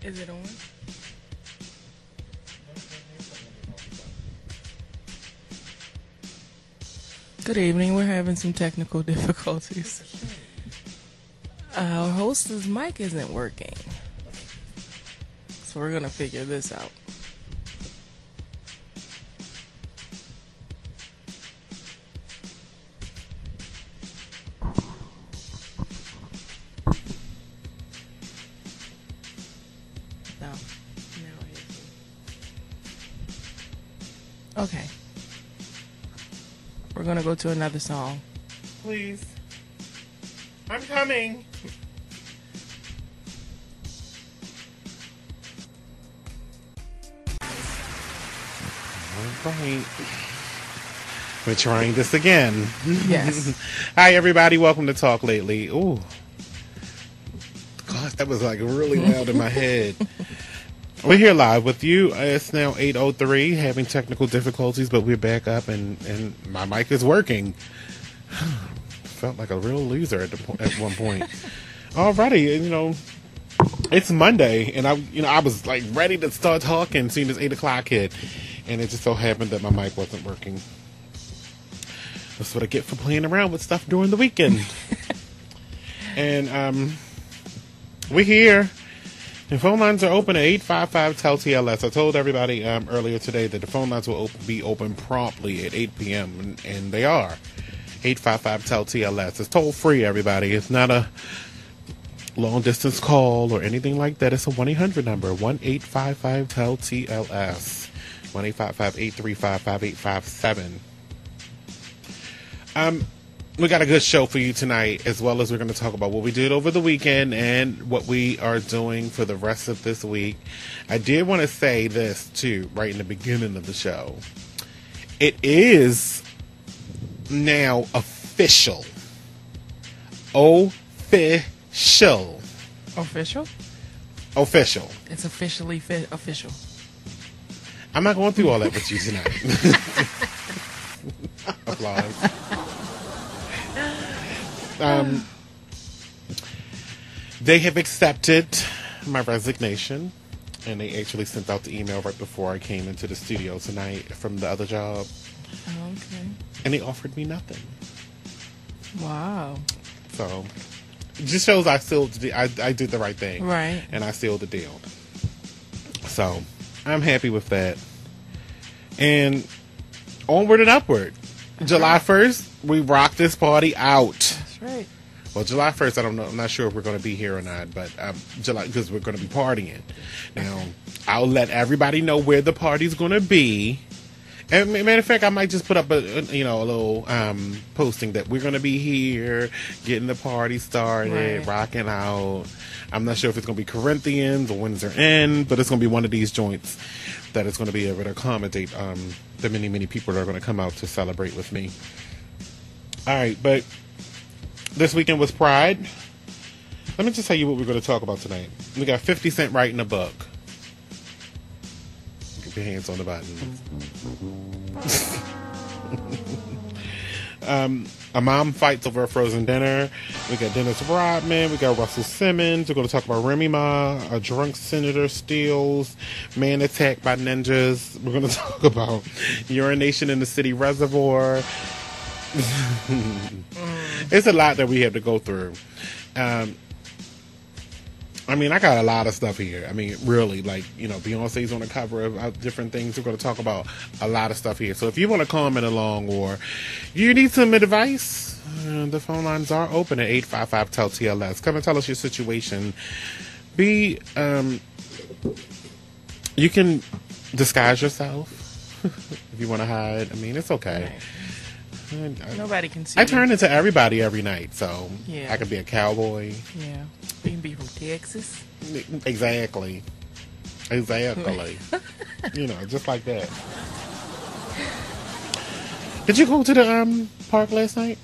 Is it on? Good evening. We're having some technical difficulties. Our host's mic isn't working. So we're going to figure this out. Okay. We're going to go to another song. Please. I'm coming. All right. We're trying this again. Yes. Hi, everybody. Welcome to Talk Lately. Ooh. Gosh, that was like really loud in my head. We're here live with you. It's now 8:03, having technical difficulties, but we're back up and my mic is working. Felt like a real loser at one point. Alrighty, it's Monday, and I was like ready to start talking, seeing this 8 o'clock hit, and it just so happened that my mic wasn't working. That's what I get for playing around with stuff during the weekend. And we're here. The phone lines are open at 855-TEL-TLS. I told everybody earlier today that the phone lines will be open promptly at 8 p.m., and they are. 855-TEL-TLS. It's toll free, everybody. It's not a long-distance call or anything like that. It's a 1-800 number, 1-855-TEL-TLS, 1-855-835-5857. We got a good show for you tonight, as well as we're going to talk about what we did over the weekend and what we are doing for the rest of this week. I did want to say this, too, right in the beginning of the show. It is now official. Official. Official? Official. It's officially official. I'm not going through all that with you tonight. Applause. They have accepted my resignation, and they actually sent out the email right before I came into the studio tonight from the other job. Oh, okay. And they offered me nothing. Wow. So it just shows I did the right thing. Right. And I sealed the deal. So I'm happy with that. And onward and upward. July 1st, we rock this party out. That's right. Well, July 1st, I don't know. I'm not sure if we're going to be here or not, but July, because we're going to be partying. Now, I'll let everybody know where the party's going to be. And matter of fact, I might just put up a little posting that we're going to be here, getting the party started, right, rocking out. I'm not sure if it's going to be Corinthians or Windsor Inn, but it's going to be one of these joints that is going to be able to accommodate the many, many people that are going to come out to celebrate with me. All right, but this weekend was Pride. Let me just tell you what we're going to talk about tonight. We got 50 Cent writing a book. Get your hands on the button. A mom fights over a frozen dinner. We got Dennis Rodman. We got Russell Simmons. We're going to talk about Remy Ma. A drunk senator steals. Man attacked by ninjas. We're going to talk about urination in the city reservoir. It's a lot that we have to go through. I got a lot of stuff here. Really, Beyonce's on the cover of different things. We're going to talk about a lot of stuff here. So if you want to comment along or you need some advice, the phone lines are open at 855-TEL-TLS. Come and tell us your situation. You can disguise yourself if you want to hide. It's okay. Nobody can see. I turn into everybody every night, so yeah. I could be a cowboy. Yeah. You can be from Texas. Exactly. Just like that. Did you go to the park last night?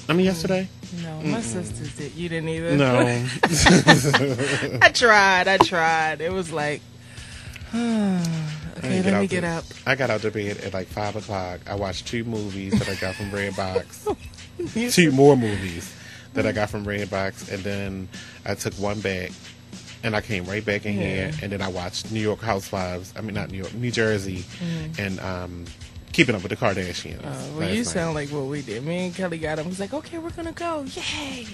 Yesterday? No, my sisters did. You didn't either? No. I tried. It was like, okay, let me get up. I got out of bed at like 5 o'clock. I watched 2 movies that I got from Redbox. 2 more movies that I got from Redbox. And then I took one back. and I came right back in here, and then I watched New York Housewives. I mean, not New York, New Jersey, and Keeping Up with the Kardashians. Well, you sound like what we did. Me and Kelly got him. He's like, okay, we're gonna go, yay!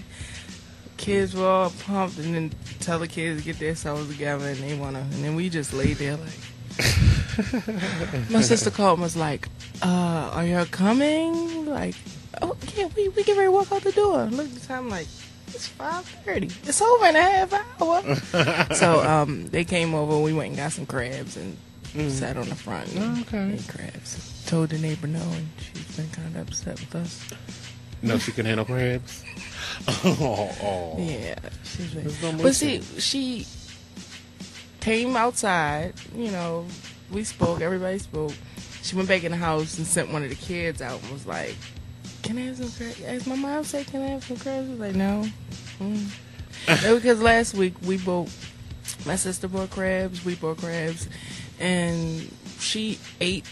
Kids were all pumped, and then tell the kids to get their selves together, and they wanna, and then we just lay there like. My sister called and was like, are y'all coming? Like, oh yeah, we get ready to walk out the door. Look at the time, like, it's 5:30. It's over in a half hour. So they came over, we went and got some crabs and sat on the front and ate crabs. Told the neighbor no, and she's been kind of upset with us. No, she can handle crabs? Oh. Yeah, she's been. But see, she came outside, you know, we spoke, everybody spoke. She went back in the house and sent one of the kids out and was like, can I have some crabs? As my mom said, can I have some crabs? I was like, no. Because last week my sister bought crabs, we bought crabs, and she ate,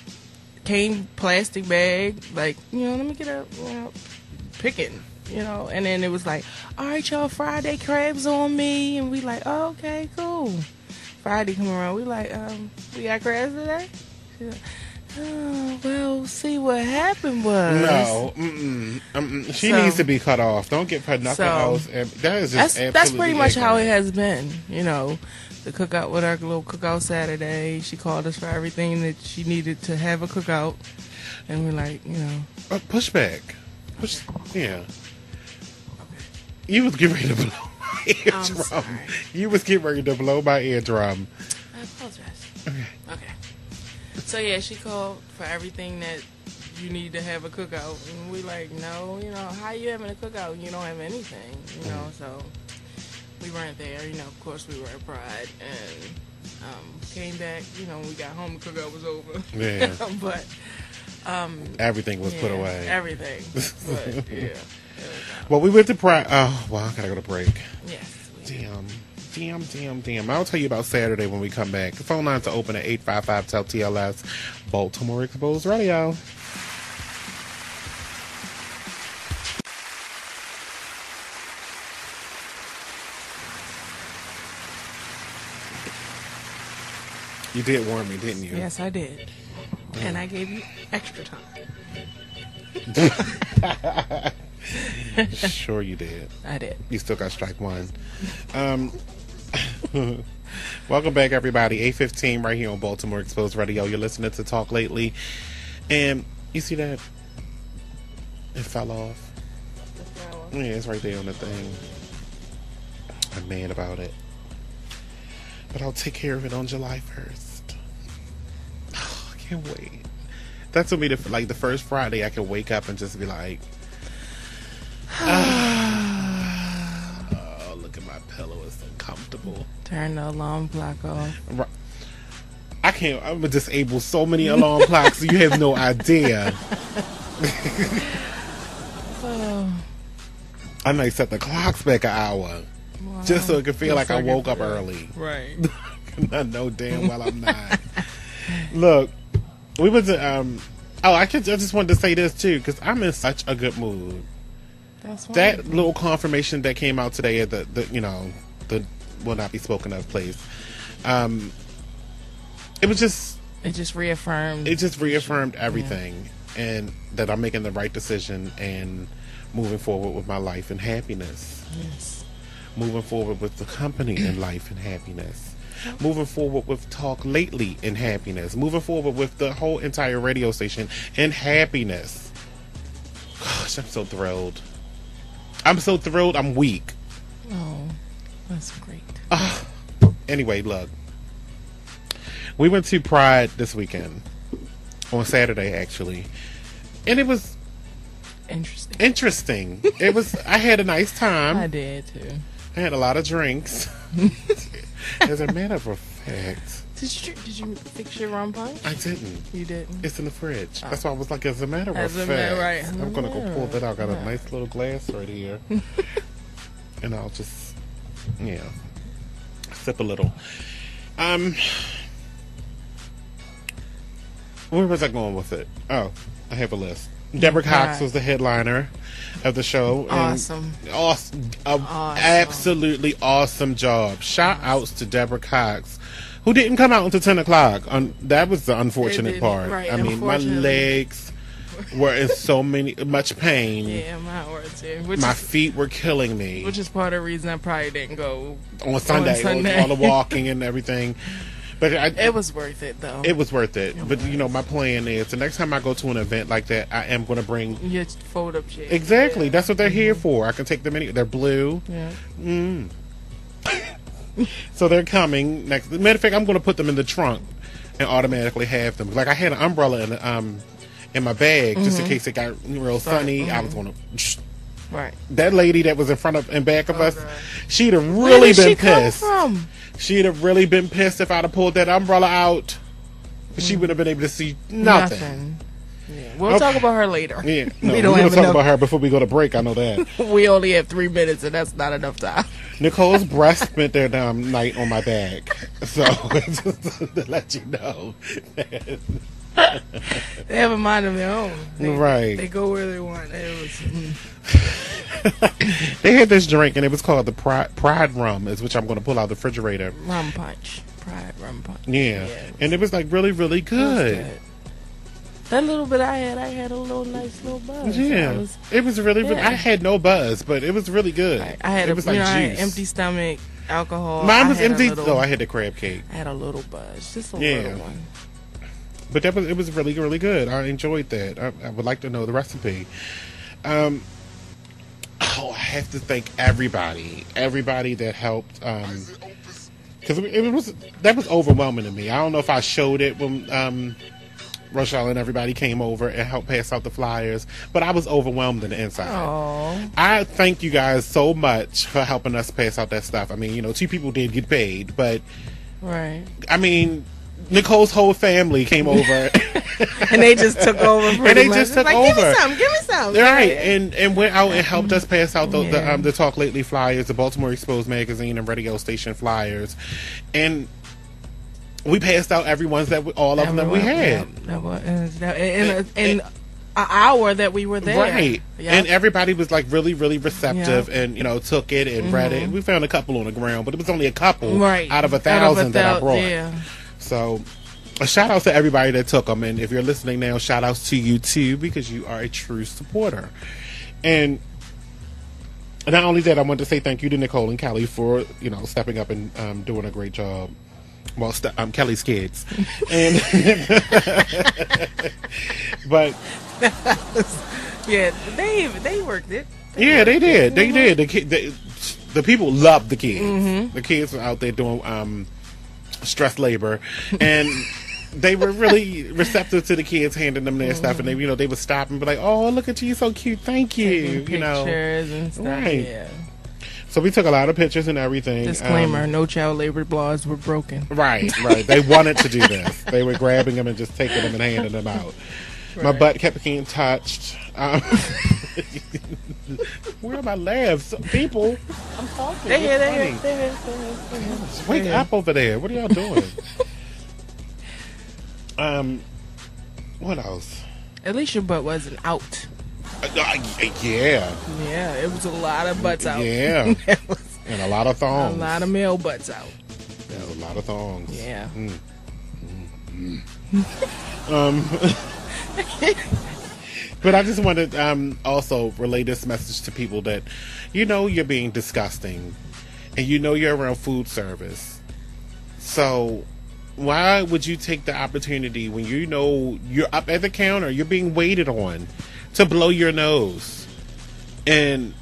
came plastic bag, like, you know, let me get a, you know, picking, you know, and then it was like, all right, y'all, Friday crabs on me, and we like, oh, okay, cool. Friday come around, we like, we got crabs today? She's like, oh, well, see what happened was. No, she needs to be cut off. Don't give her nothing else. That is just that's pretty much how it has been. You know, the cookout with our little cookout Saturday. She called us for everything that she needed to have a cookout, and we're like, you know, push back, yeah. You was getting ready to blow my eardrum. You was getting ready to blow my eardrum. I apologize. Okay. So yeah, she called for everything that you need to have a cookout, and we like, no, you know, how you having a cookout and you don't have anything, you know? So we weren't there, you know. Of course, we were at Pride, and came back. You know, when we got home, the cookout was over. Yeah, but everything was put away. Everything. But yeah. Well, we went to Pride. Oh, well, I gotta go to break. Yes. Damn. I'll tell you about Saturday when we come back. The phone lines are open at 855-TEL-TLS, Baltimore Exposed Radio. You did warn me, didn't you? Yes, I did. And I gave you extra time. Sure you did. I did. You still got strike one. Welcome back, everybody. 8:15 right here on Baltimore Exposed Radio. You're listening to Talk Lately. And you see that? It fell off. Yeah, it's right there on the thing. I'm mad about it. But I'll take care of it on July 1st. Oh, I can't wait. That's gonna be the first Friday I can wake up and just be like, oh, look at my pillow, it's so comfortable. Turn the alarm clock off. I can't. I'm gonna disable so many alarm clocks. You have no idea. I might set the clocks back an hour, just so it can feel like I woke up early. Right. I know damn well I'm not. Look, we went to. I just wanted to say this too because I'm in such a good mood. That's that little confirmation that came out today at the will not be spoken of place. It just reaffirmed everything, and that I'm making the right decision and moving forward with my life and happiness. Yes. Moving forward with the company and life and happiness. Moving forward with Talk Lately in happiness. Moving forward with the whole entire radio station in happiness. Gosh, I'm so thrilled. I'm weak. Oh, that's great. Anyway, look. We went to Pride this weekend. On Saturday, actually. And it was interesting. I had a nice time. I did, too. I had a lot of drinks. As a matter of fact. Did you fix your rum punch? I didn't. You didn't? It's in the fridge. That's why I was like, as a matter of fact. Right. I'm going to go pull that out. I got a nice little glass right here. And I'll just, sip a little. Where was I going with it? Oh, I have a list. Deborah Cox was the headliner of the show. Awesome. Awesome. Absolutely awesome job. Shout outs to Deborah Cox, who didn't come out until 10 o'clock. That was the unfortunate part. Right, I mean, my legs were in much pain. Yeah, mine were too. My feet were killing me. Which is part of the reason I probably didn't go on Sunday. All the walking and everything. But it was worth it, though. It was worth it. But, you know, my plan is the next time I go to an event like that, I am going to bring... Your fold-up chair. Exactly. Yeah. That's what they're here for. I can take them they're blue. Yeah. So they're coming next. Matter of fact, I'm going to put them in the trunk and automatically have them. Like, I had an umbrella in my bag just in case it got real sunny. I was going to... Right. That lady that was in back of us, she'd have really been pissed. From? She'd have really been pissed if I'd have pulled that umbrella out. She would have been able to see nothing. Yeah. We'll talk about her later. Yeah, no, we're going to talk about her before we go to break. I know that. We only have 3 minutes, and that's not enough time. Nicole's breasts spent their night on my back. So, just to let you know. They have a mind of their own. Right. They go where they want. They had this drink, and it was called the Pride Rum, which I'm going to pull out the refrigerator. Rum punch. Pride Rum punch. Yeah. And it was like really, really good. That little bit I had a nice little buzz. Yeah. It was really, really, I had no buzz, but it was really good. I had it was like juice. I had empty stomach, alcohol. Mine was empty. I had the crab cake. I had a little buzz. Just a little one. But it was really, really good. I enjoyed that. I would like to know the recipe. I have to thank everybody that helped. Because that was overwhelming to me. I don't know if I showed it when Rochelle and everybody came over and helped pass out the flyers, but I was overwhelmed in the inside. Aww. I thank you guys so much for helping us pass out that stuff. I mean, you know, 2 people did get paid, but right. I mean, Nicole's whole family came over. And they just took over. And they just took over. Give me some. Right, and went out and helped us pass out the Talk Lately flyers, the Baltimore Exposed magazine and radio station flyers, and we passed out all of them that we had. In an hour that we were there. Right. Yep. And everybody was like really, really receptive and, you know, took it and read it. We found a couple on the ground, but it was only a couple out of 1,000 that I brought. Yeah. So a shout out to everybody that took them. And if you're listening now, shout outs to you too, because you are a true supporter. And not only that, I want to say thank you to Nicole and Kelly for, you know, stepping up and doing a great job. Well, Kelly's kids, and but yeah, they worked it. They did. They did. The people loved the kids. The kids were out there doing stress labor, and they were really receptive to the kids, handing them their stuff, and they would stop and be like, "Oh, look at you, so cute, thank you." Pictures and stuff. Right. Yeah. So we took a lot of pictures and everything. Disclaimer, no child labor laws were broken. Right. They wanted to do this. They were grabbing them and just taking them and handing them out. Right. My butt kept getting touched. Where are my laughs? People, I'm talking. They Wake up over there. What are y'all doing? What else? At least your butt wasn't out. Yeah. Yeah, it was a lot of butts out. Yeah. And a lot of thongs. A lot of male butts out. There's a lot of thongs. Yeah. But I just wanted also relay this message to people that you're being disgusting and you're around food service. So why would you take the opportunity when you're up at the counter, you're being waited on, to blow your nose? And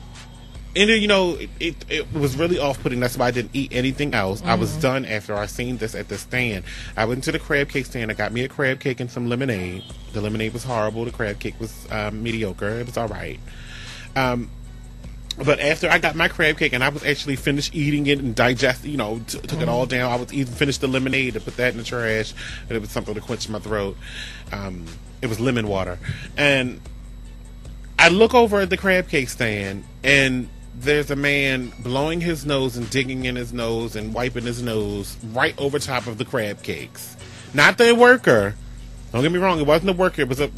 it was really off-putting. That's why I didn't eat anything else. I was done after I seen this at the stand. I went to the crab cake stand. I got me a crab cake and some lemonade. The lemonade was horrible. The crab cake was mediocre. It was all right. But after I got my crab cake and I was actually finished eating it and took it all down, I was even finished the lemonade and put that in the trash. And it was something to quench my throat. It was lemon water. And I look over at the crab cake stand, and there's a man blowing his nose and digging in his nose and wiping his nose right over top of the crab cakes. Not the worker, Don't get me wrong, it wasn't a worker, it was a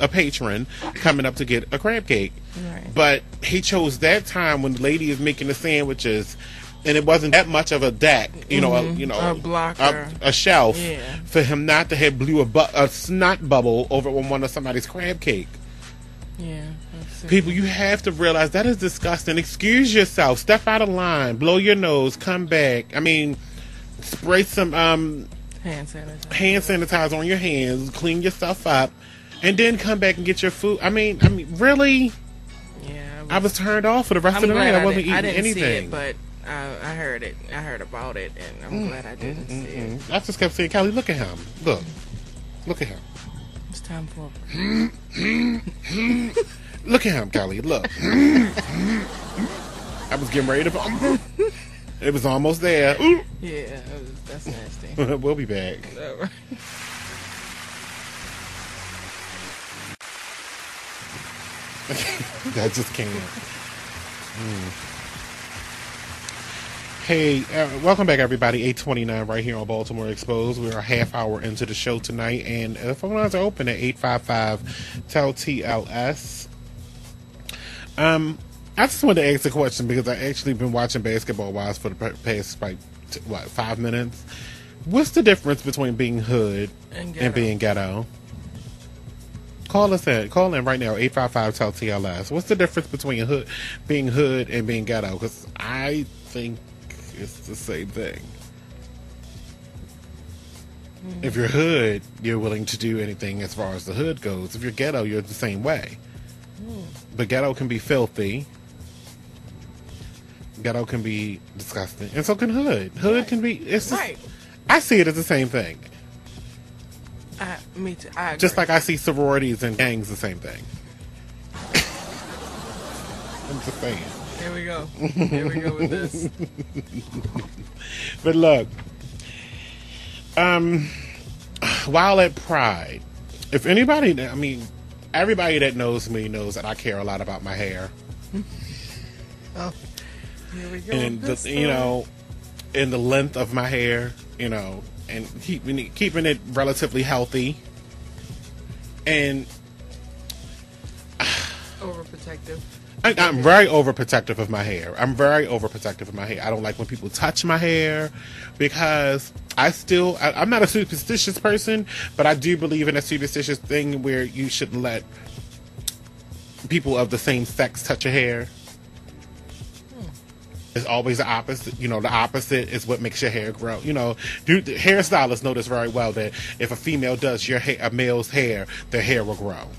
patron coming up to get a crab cake. Right. But he chose that time when the lady is making the sandwiches, and it wasn't that much of a deck, a blocker, a shelf, yeah, for him not to have blew a snot bubble over on one of somebody's crab cake. Yeah. People, you have to realize that is disgusting. Excuse yourself. Step out of line. Blow your nose. Come back. I mean, spray some hand sanitizer on your hands. Clean yourself up, and then come back and get your food. I mean, really? Yeah. I was turned off for the rest of the night. I wasn't eating anything. See it, but I heard it. I heard about it, and I'm glad I didn't see it. I just kept saying, Kelly, look at him. Look at him. It's time for. Look at him, Kelly. Look. I was getting ready to. It was almost there. Yeah, that's nasty. We'll be back. All right. That just came. Hey, welcome back, everybody. 8:29 right here on Baltimore Exposed. We're a half hour into the show tonight, and the phone lines are open at 855-TEL-TLS. I just wanted to ask a question because I actually been watching Basketball Wives for the past 5 minutes. What's the difference between being hood and being ghetto? Call in right now, 855-TEL-TLS. What's the difference between being hood and being ghetto? Because I think it's the same thing. If you're hood, you're willing to do anything as far as the hood goes. If you're ghetto, you're the same way. But ghetto can be filthy. Ghetto can be disgusting. And so can hood. Hood can be... It's just, I see it as the same thing. Me too. I agree. Just like I see sororities and gangs the same thing. I'm just saying. Here we go. Here we go with this. But look, while at Pride, if anybody, I mean, everybody that knows me knows that I care a lot about my hair. Oh, here we go. And and the length of my hair, and keeping it relatively healthy. And overprotective. I'm very overprotective of my hair. I don't like when people touch my hair because I'm not a superstitious person, but I do believe in a superstitious thing where you should let people of the same sex touch your hair. It's always the opposite. The opposite is what makes your hair grow. Hairstylists know this very well, that if a female does a male's hair, their hair will grow.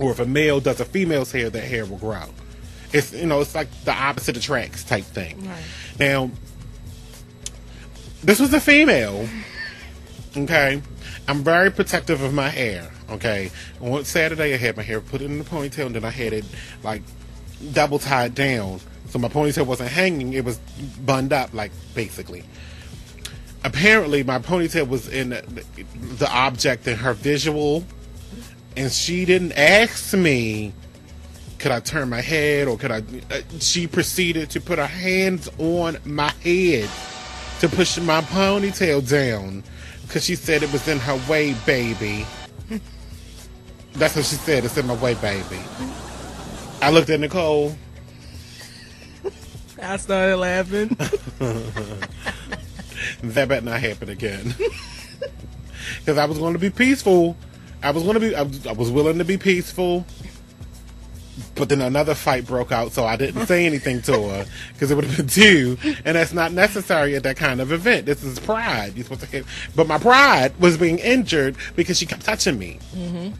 Or if a male does a female's hair, their hair will grow. It's it's like the opposite attracts type thing. Right. Now, this was a female. Okay, I'm very protective of my hair. Okay, on Saturday I had my hair put in a ponytail, and then I had it like double tied down, so my ponytail wasn't hanging; it was bunned up, like basically. Apparently, my ponytail was in the object in her visual. And she didn't ask me, could I turn my head or could I... she proceeded to put her hands on my head to push my ponytail down because she said it was in her way, baby. That's what she said. It's in my way, baby. I looked at Nicole. I started laughing. That better not happen again. Because I was going to be peaceful. I was willing to be peaceful, but then another fight broke out, so I didn't say anything to her because it would have been two, and that's not necessary at that kind of event. This is pride. You're supposed to hit, but my pride was being injured because she kept touching me. Mm-hmm.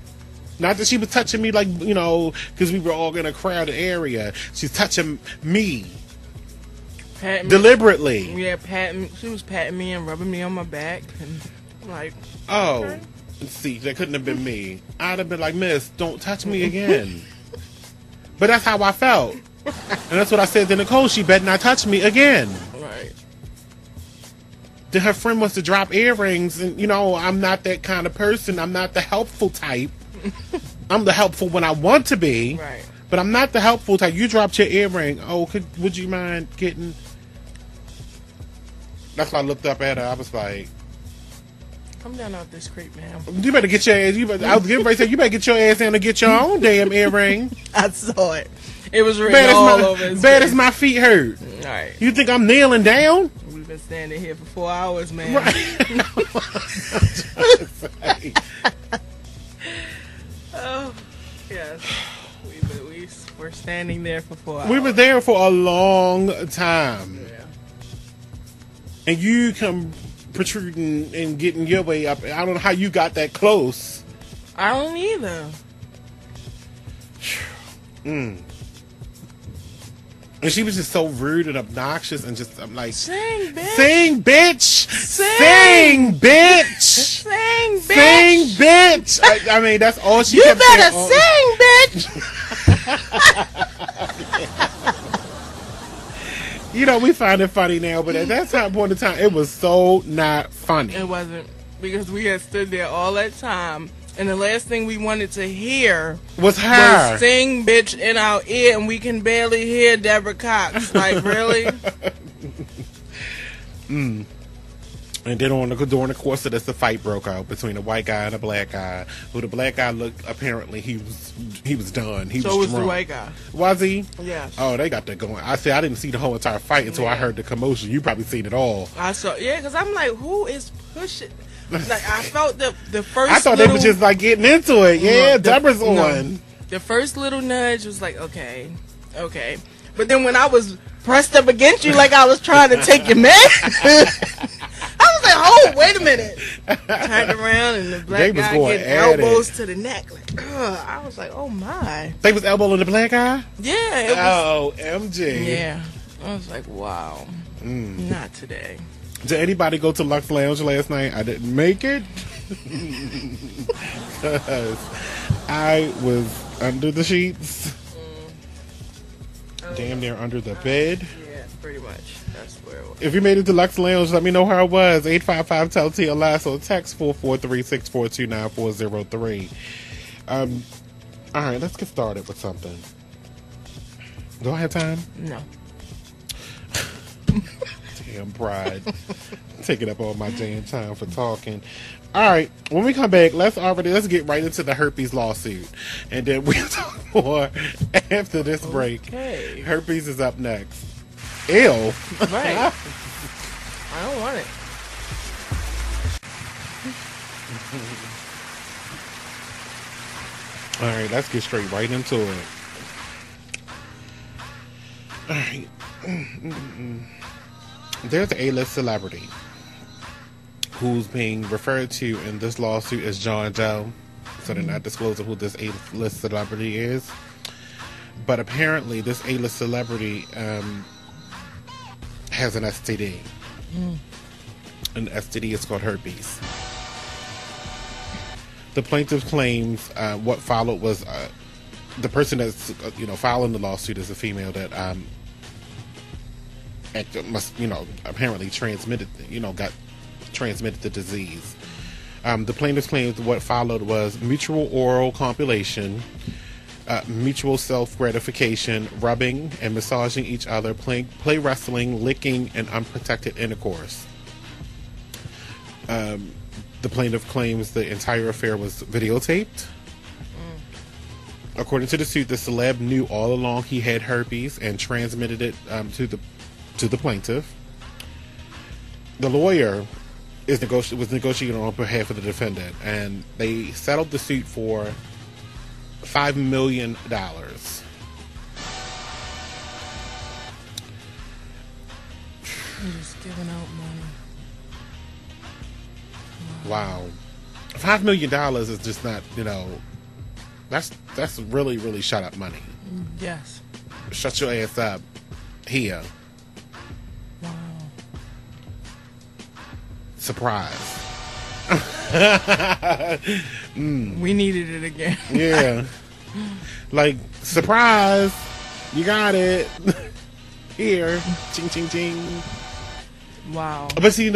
Not that she was touching me like because we were all in a crowded area. She's touching me deliberately. Yeah, she was patting me and rubbing me on my back, and like, oh. Okay. See, that couldn't have been me. I'd have been like, Miss, don't touch me again. But that's how I felt. And that's what I said to Nicole. She better not touch me again. Right. Then her friend wants to drop earrings. And, I'm not that kind of person. I'm not the helpful type. I'm the helpful when I want to be. Right. But I'm not the helpful type. You dropped your earring. Oh, would you mind getting... That's why I looked up at her. I was like... Come down off this creep, man. You better get your ass. I was getting ready to say, you better get your ass down and get your own damn earring. I saw it. It was written all over his bad face. as my feet hurt. All right. You think I'm kneeling down? We've been standing here for 4 hours, man. Right. Oh, yes. We're standing there for 4 hours. We were there for a long time. Yeah. And you come protruding and getting your way up. I don't know how you got that close. I don't either. And she was just so rude and obnoxious and just, I'm like, Sing, bitch. Sing, bitch. Sing, bitch. Sing, bitch. Sing, bitch. I mean, that's all she You kept better saying. sing, bitch. You know, we find it funny now, but at that time, point in time, it was so not funny. It wasn't, because we had stood there all that time, and the last thing we wanted to hear was her. was "Sing, bitch" in our ear, and we can barely hear Deborah Cox. Like, really? And then during the course of this, the fight broke out between a white guy and a black guy. Who the black guy looked, apparently he was done. He So was drunk. the white guy. Was he? Yes. Oh, they got that going. I didn't see the whole entire fight until I heard the commotion. You probably seen it all. I saw, because I'm like, who is pushing? Like, I felt the first. I thought they were just like getting into it. Yeah, Deborah's on. The first little nudge was like, okay. But then when I was pressed up against you, like I was trying to take your man, I was like, oh, wait a minute. Turned around and the black guy getting elbows to the neck. Like, I was like, oh my. They was elbowing the black guy? Yeah. It was, MJ. Yeah. I was like, wow. Not today. Did anybody go to Lux Lounge last night? I didn't make it. I was under the sheets. Damn near under the bed. Yeah, pretty much. That's where it was. If you made it to Lux Lounge, let me know where I was. 855-TELL-TLS or text 443-642-9403. All right, let's get started with something. Do I have time? No. Damn pride. Taking up all my damn time for talking. All right, when we come back, let's get right into the herpes lawsuit, and then we'll talk more after this break. Okay. Herpes is up next. Ew. Right. I don't want it. All right, let's get straight right into it. All right. There's an A-list celebrity who's being referred to in this lawsuit as John Doe. So they're not disclosing who this A-list celebrity is. But apparently this A-list celebrity has an STD. And the STD is called herpes. The plaintiff claims what followed was the person that's filing the lawsuit is a female that apparently got transmitted the disease. The plaintiff claims what followed was mutual oral copulation, mutual self-gratification, rubbing and massaging each other, play wrestling, licking, and unprotected intercourse. The plaintiff claims the entire affair was videotaped. According to the suit, the celeb knew all along he had herpes and transmitted it to the plaintiff. The lawyer was negotiating on behalf of the defendant, and they settled the suit for $5 million. You're just giving out money. Wow. $5 million is just not, that's really, really shut up money. Yes. Shut your ass up here. Wow. Surprise. We needed it again. Yeah. Like, surprise. You got it. Here. Ching, ching, ching. Wow. But see,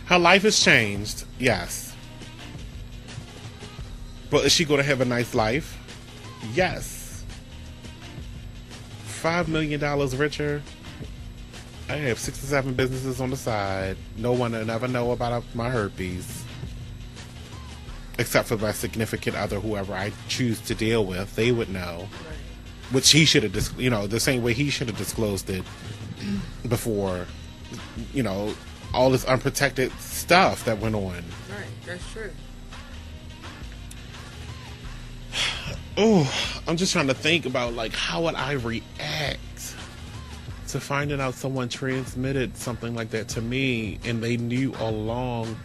her life has changed. Yes. But is she going to have a nice life? Yes. $5 million richer? I have 6 or 7 businesses on the side. No one will ever know about my herpes. Except for my significant other, whoever I choose to deal with. They would know. Right. Which he should have, the same way he should have disclosed it before, all this unprotected stuff that went on. Right, that's true. Oh, I'm just trying to think about, how would I react to finding out someone transmitted something like that to me and they knew all along.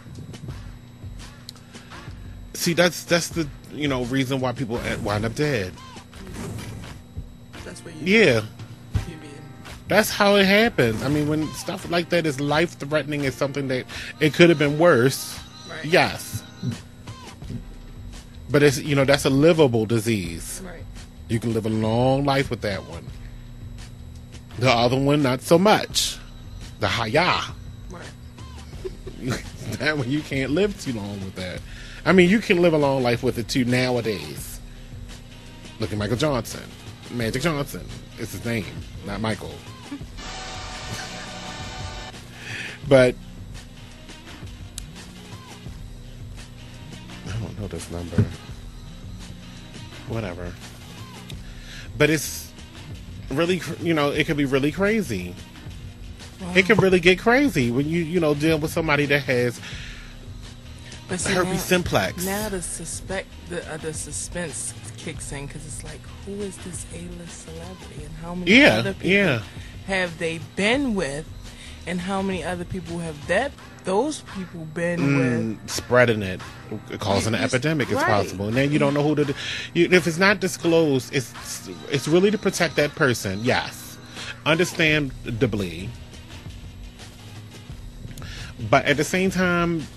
See, that's the reason why people wind up dead. That's what that's how it happens. I mean, when stuff like that is life threatening, is something that it could have been worse. Right. Yes, but it's that's a livable disease. Right. You can live a long life with that one. The other one, not so much. The haya. Right. That one, you can't live too long with that. I mean, you can live a long life with it too nowadays. Look at Michael Johnson. Magic Johnson is his name, not Michael. But I don't know this number. Whatever. But it's really, it could be really crazy. Wow. It can really get crazy when you deal with somebody that has herpes simplex. Now the suspense kicks in, because it's like, who is this A-list celebrity, and how many other people have they been with, and how many other people have those people been with? Spreading it, causing an epidemic is possible, and then you don't know who to. If it's not disclosed, it's really to protect that person. Yes, understandably, but at the same time,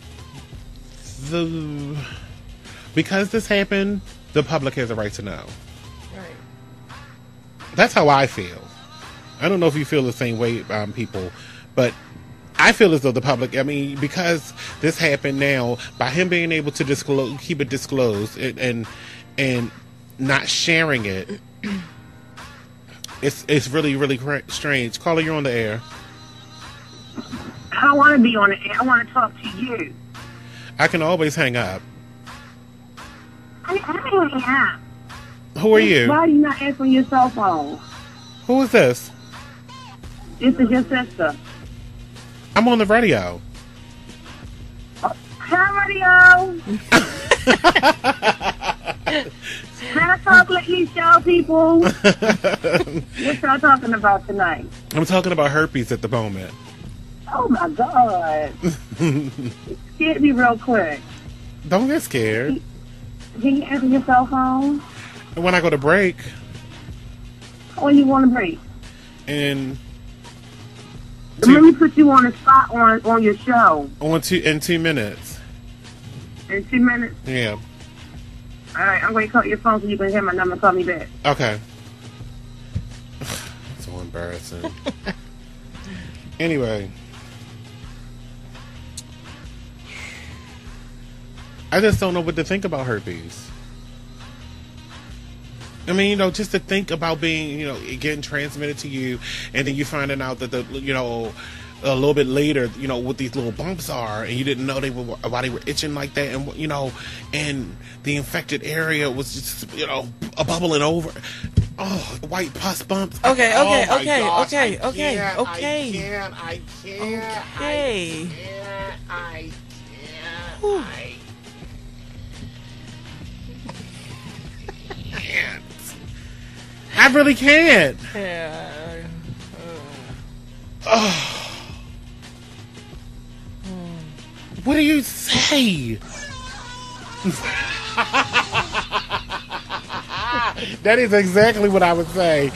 because this happened, the public has a right to know. Right. That's how I feel. I don't know if you feel the same way, people, but I feel as though the public, because this happened now, by him being able to keep it disclosed and not sharing it, it's really, really strange. Caller, you're on the air. I don't want to be on the air. I want to talk to you. I can always hang up. I hang up. Who are you? Why are you not answering your cell phone? Who is this? This is your sister. I'm on the radio. Hi, radio. Can I talk like you show people? What y'all talking about tonight? I'm talking about herpes at the moment. Oh, my God. It scared me real quick. Don't get scared. Can you answer your cell phone? When I go to break. When you want to break? And let me put you on the spot on your show. In 2 minutes. In 2 minutes? Yeah. All right, I'm going to call your phone so you can hear my number and call me back. Okay. So embarrassing. Anyway. I just don't know what to think about herpes. I mean, just to think about being, getting transmitted to you, and then you finding out that a little bit later, what these little bumps are, and you didn't know why they were itching like that, and and the infected area was just, bubbling over. Oh, white pus bumps. Okay. I can't. I really can't. Yeah. What do you say? That is exactly what I would say.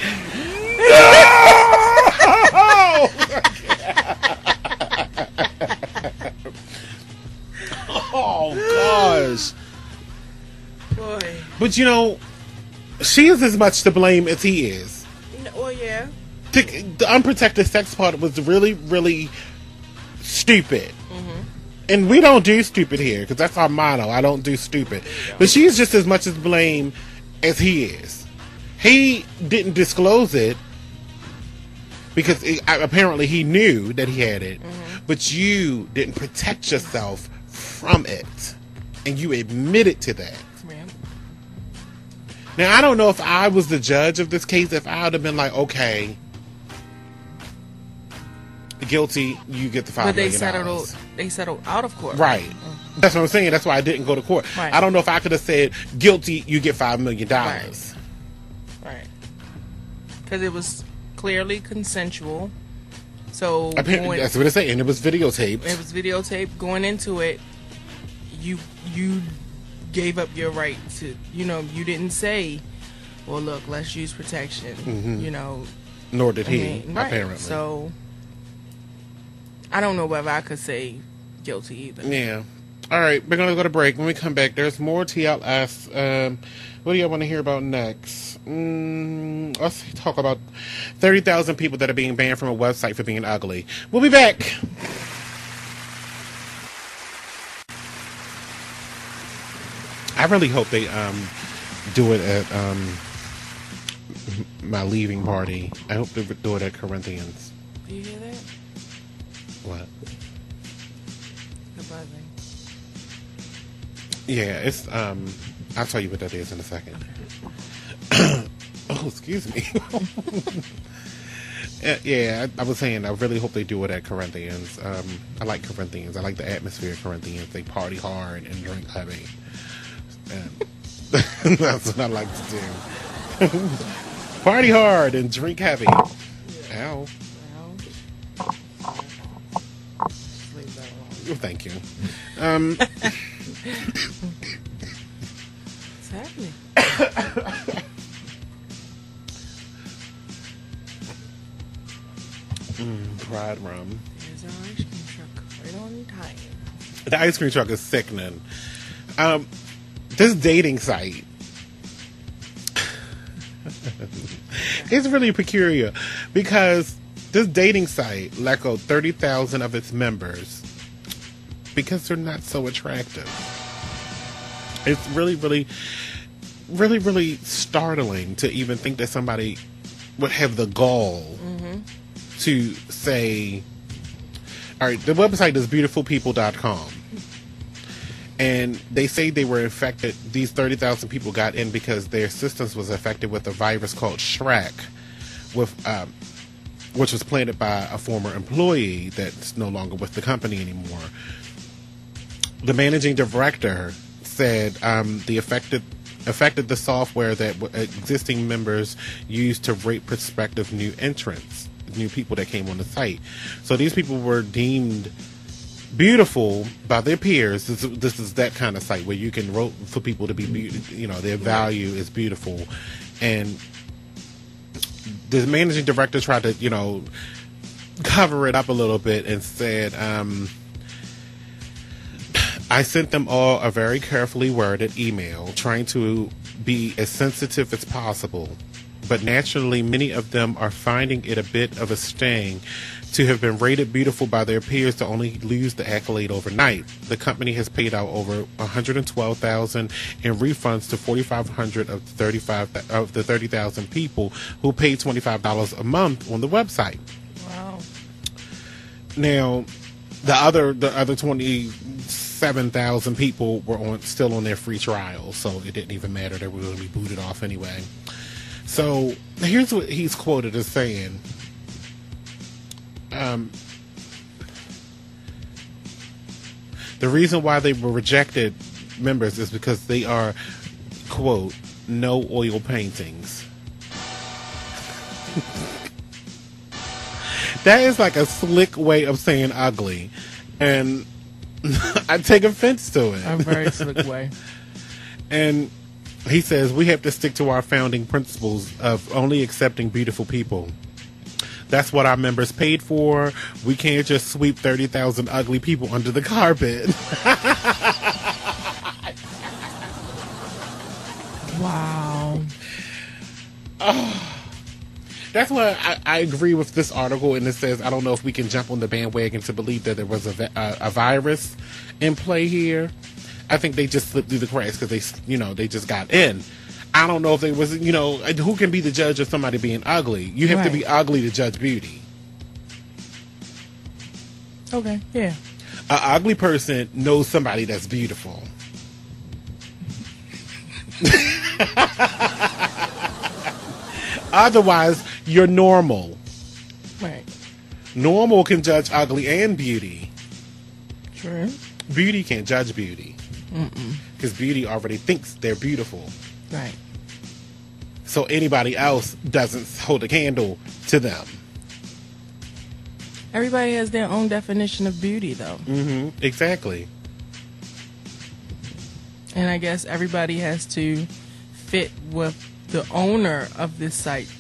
Oh, gosh. Boy. But she is as much to blame as he is. Well, yeah. The unprotected sex part was really, really stupid. Mm-hmm. And we don't do stupid here, because that's our motto. I don't do stupid. But she's just as much to blame as he is. He didn't disclose it. because apparently he knew that he had it, but you didn't protect yourself from it, and you admitted to that. Yeah. Now, I don't know if I was the judge of this case, if I would have been like, okay, guilty, you get the $5 million. But they settled out of court. Right. That's what I'm saying. That's why I didn't go to court. Right. I don't know if I could have said, guilty, you get $5 million. Right. Because it was clearly consensual. So that's what it's saying. It was videotaped. It was videotaped. Going into it, you gave up your right to, you didn't say, well, look, let's use protection, Nor did he, apparently. Right. So, I don't know whether I could say guilty either. Yeah. All right, we're going to go to break. When we come back, there's more TLS. What do y'all want to hear about next? Let's talk about 30,000 people that are being banned from a website for being ugly. We'll be back. I really hope they do it at my leaving party. I hope they do it at Corinthians. Do you hear that? What? The buzzing. Yeah, it's I'll tell you what that is in a second. Oh, excuse me. Yeah, I was saying I really hope they do it at Corinthians. I like Corinthians. I like the atmosphere of Corinthians. They party hard and drink heavy. And that's what I like to do. Party hard and drink heavy. Ow. Oh, thank you. What's happening? Pride rum. There's our ice cream truck right on time. The ice cream truck is sickening. This dating site is really peculiar because this dating site let go 30,000 of its members because they're not so attractive. It's really, really, really, really startling to even think that somebody would have the gall to say, all right, the website is beautifulpeople.com. And they say they were infected, these 30,000 people got in because their systems was affected with a virus called Shrek, which was planted by a former employee that's no longer with the company anymore. The managing director said the affected the software that existing members used to rate prospective new entrants, new people that came on the site. So these people were deemed beautiful by their peers. This is that kind of site where you can vote for people to be, their value is beautiful. And the managing director tried to, cover it up a little bit and said, I sent them all a very carefully worded email trying to be as sensitive as possible. But naturally, many of them are finding it a bit of a sting to have been rated beautiful by their peers to only lose the accolade overnight. The company has paid out over $112,000 in refunds to 4,500 of the 30,000 people who paid $25 a month on the website. Wow. Now, the other 27,000 people were still on their free trial, so it didn't even matter. They were going to be booted off anyway. So here's what he's quoted as saying. The reason why they were rejected members is because they are, quote, no oil paintings. That is like a slick way of saying ugly. And I take offense to it. A very slick way. And he says, we have to stick to our founding principles of only accepting beautiful people. That's what our members paid for. We can't just sweep 30,000 ugly people under the carpet. Wow. Oh, that's why I agree with this article, and it says, I don't know if we can jump on the bandwagon to believe that there was a virus in play here. I think they just slipped through the cracks because they just got in. I don't know if they was, who can be the judge of somebody being ugly? You have to be ugly to judge beauty. Okay, yeah. An ugly person knows somebody that's beautiful. Otherwise, you're normal. Right. Normal can judge ugly and beauty. True. Beauty can't judge beauty. Because beauty already thinks they're beautiful. Right. So anybody else doesn't hold a candle to them. Everybody has their own definition of beauty, though. Exactly. And I guess everybody has to fit what the owner of this site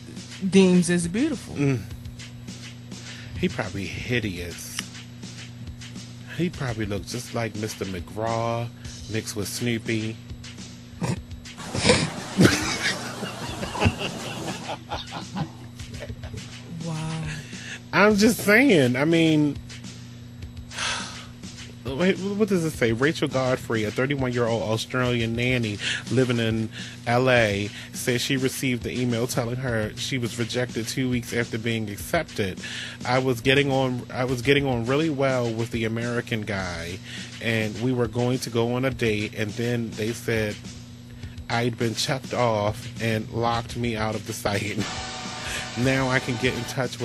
deems as beautiful. He probably hideous. He probably looks just like Mr. McGraw mixed with Snoopy. Wow. I'm just saying. I mean, wait, what does it say? Rachel Godfrey, a 31-year-old Australian nanny living in LA, says she received the email telling her she was rejected 2 weeks after being accepted. I was getting on really well with the American guy, and we were going to go on a date, and then they said I'd been checked off and locked me out of the site. Now I can't get in touch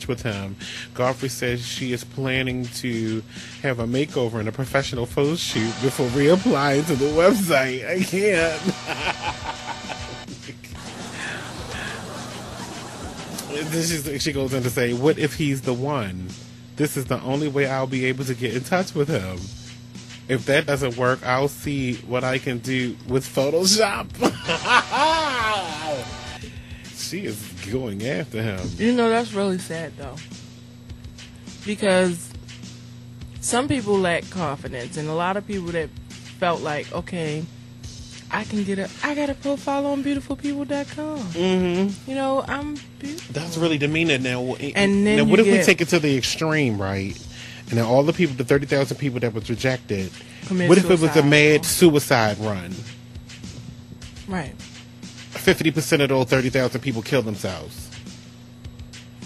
with him. Godfrey says she is planning to have a makeover and a professional photo shoot before reapplying to the website. I can't. She goes on to say, what if he's the one? This is the only way I'll be able to get in touch with him. If that doesn't work, I'll see what I can do with Photoshop. She is going after him. You know, that's really sad, though. Because some people lack confidence, and a lot of people that felt like, okay, I got a profile on beautifulpeople.com. You know, I'm beautiful. That's really demeaning now. And then what if we take it to the extreme, right? And then all the people, the 30,000 people that was rejected, what if it was a mad suicide run? Right. 50% of those 30,000 people kill themselves.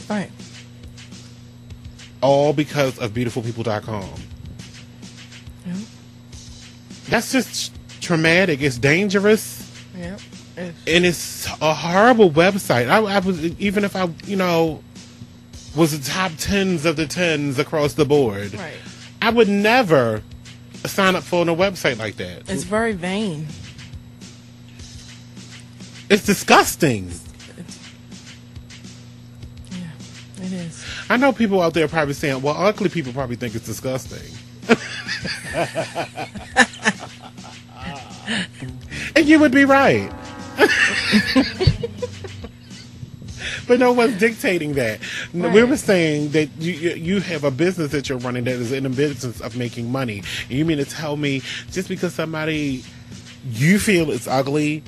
Right. All because of beautifulpeople.com. Yep. That's just traumatic. It's dangerous. Yep. And it's a horrible website. I was, even if I, was the top 10s of the 10s across the board. Right. I would never sign up for a website like that. It's very vain. It's disgusting. Yeah, it is. I know people out there probably saying, well, ugly people probably think it's disgusting. And you would be right. But no one's dictating that. Right. We were saying that you have a business that you're running that is in the business of making money. And you mean to tell me just because somebody you feel is ugly,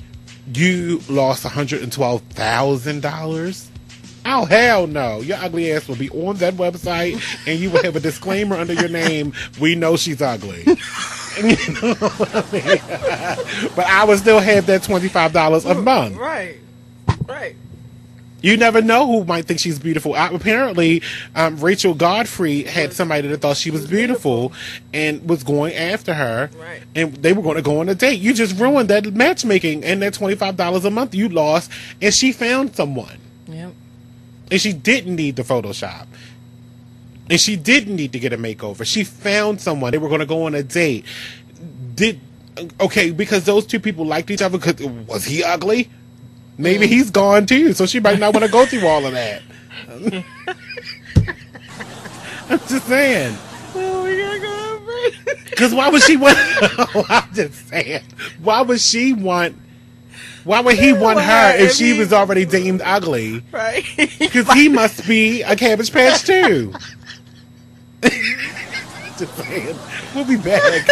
you lost $112,000? Oh, hell no. Your ugly ass will be on that website and you will have a disclaimer under your name. We know she's ugly. You know what I mean? But I would still have that $25 a month. Right. Right. You never know who might think she's beautiful. Apparently, Rachel Godfrey had somebody that thought she was beautiful and was going after her. Right. And they were going to go on a date. You just ruined that matchmaking and that $25 a month you lost. And she found someone. Yep. And she didn't need the Photoshop. And she didn't need to get a makeover. She found someone. They were going to go on a date. Because those two people liked each other. Was he ugly? Maybe he's gone too, so she might not want to go through all of that. I'm just saying. Well, we gotta go on break. Because why would she want? I'm just saying. Why would he want her if she was already deemed ugly? Right. Because he must be a Cabbage Patch too. Just saying. We'll be back.